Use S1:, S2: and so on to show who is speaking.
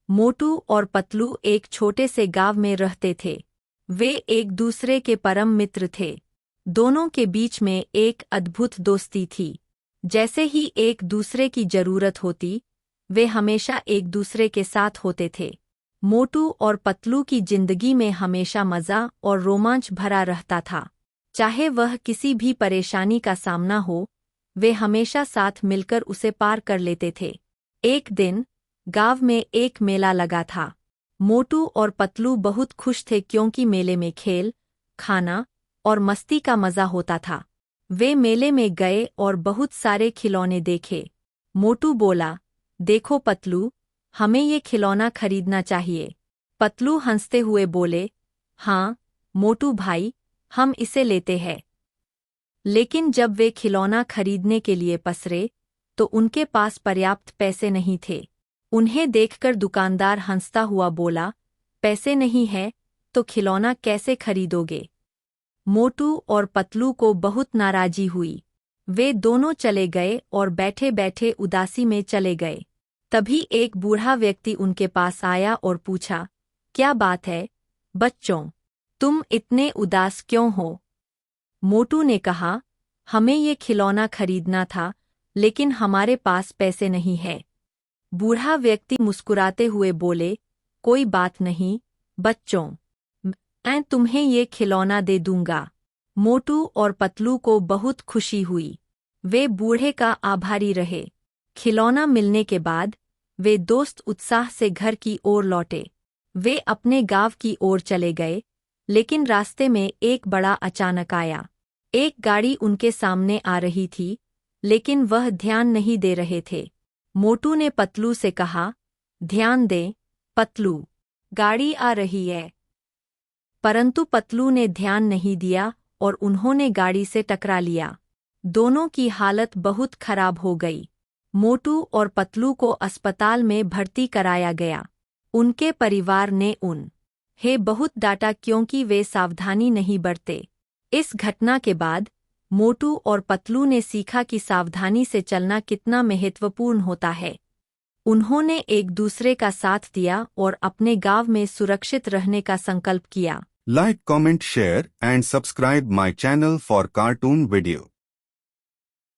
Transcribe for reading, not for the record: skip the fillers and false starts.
S1: मोटू और पतलू एक छोटे से गांव में रहते थे। वे एक दूसरे के परम मित्र थे। दोनों के बीच में एक अद्भुत दोस्ती थी। जैसे ही एक दूसरे की जरूरत होती, वे हमेशा एक दूसरे के साथ होते थे। मोटू और पतलू की जिंदगी में हमेशा मज़ा और रोमांच भरा रहता था। चाहे वह किसी भी परेशानी का सामना हो, वे हमेशा साथ मिलकर उसे पार कर लेते थे। एक दिन गांव में एक मेला लगा था। मोटू और पतलू बहुत खुश थे क्योंकि मेले में खेल, खाना और मस्ती का मज़ा होता था। वे मेले में गए और बहुत सारे खिलौने देखे। मोटू बोला, देखो पतलू, हमें ये खिलौना खरीदना चाहिए। पतलू हंसते हुए बोले, हाँ मोटू भाई, हम इसे लेते हैं। लेकिन जब वे खिलौना खरीदने के लिए पसरे, तो उनके पास पर्याप्त पैसे नहीं थे। उन्हें देखकर दुकानदार हंसता हुआ बोला, पैसे नहीं है तो खिलौना कैसे खरीदोगे? मोटू और पतलू को बहुत नाराजी हुई। वे दोनों चले गए और बैठे बैठे उदासी में चले गए। तभी एक बूढ़ा व्यक्ति उनके पास आया और पूछा, क्या बात है बच्चों, तुम इतने उदास क्यों हो? मोटू ने कहा, हमें ये खिलौना खरीदना था, लेकिन हमारे पास पैसे नहीं है। बूढ़ा व्यक्ति मुस्कुराते हुए बोले, कोई बात नहीं बच्चों, मैं तुम्हें ये खिलौना दे दूंगा। मोटू और पतलू को बहुत खुशी हुई। वे बूढ़े का आभारी रहे। खिलौना मिलने के बाद वे दोस्त उत्साह से घर की ओर लौटे। वे अपने गांव की ओर चले गए, लेकिन रास्ते में एक बड़ा अचानक आया। एक गाड़ी उनके सामने आ रही थी, लेकिन वह ध्यान नहीं दे रहे थे। मोटू ने पतलू से कहा, ध्यान दे पतलू, गाड़ी आ रही है। परंतु पतलू ने ध्यान नहीं दिया और उन्होंने गाड़ी से टकरा लिया। दोनों की हालत बहुत खराब हो गई। मोटू और पतलू को अस्पताल में भर्ती कराया गया। उनके परिवार ने उन्हें बहुत डांटा क्योंकि वे सावधानी नहीं बरते। इस घटना के बाद मोटू और पतलू ने सीखा कि सावधानी से चलना कितना महत्वपूर्ण होता है। उन्होंने एक दूसरे का साथ दिया और अपने गांव में सुरक्षित रहने का संकल्प किया।
S2: Like, comment, share and subscribe my channel for cartoon video.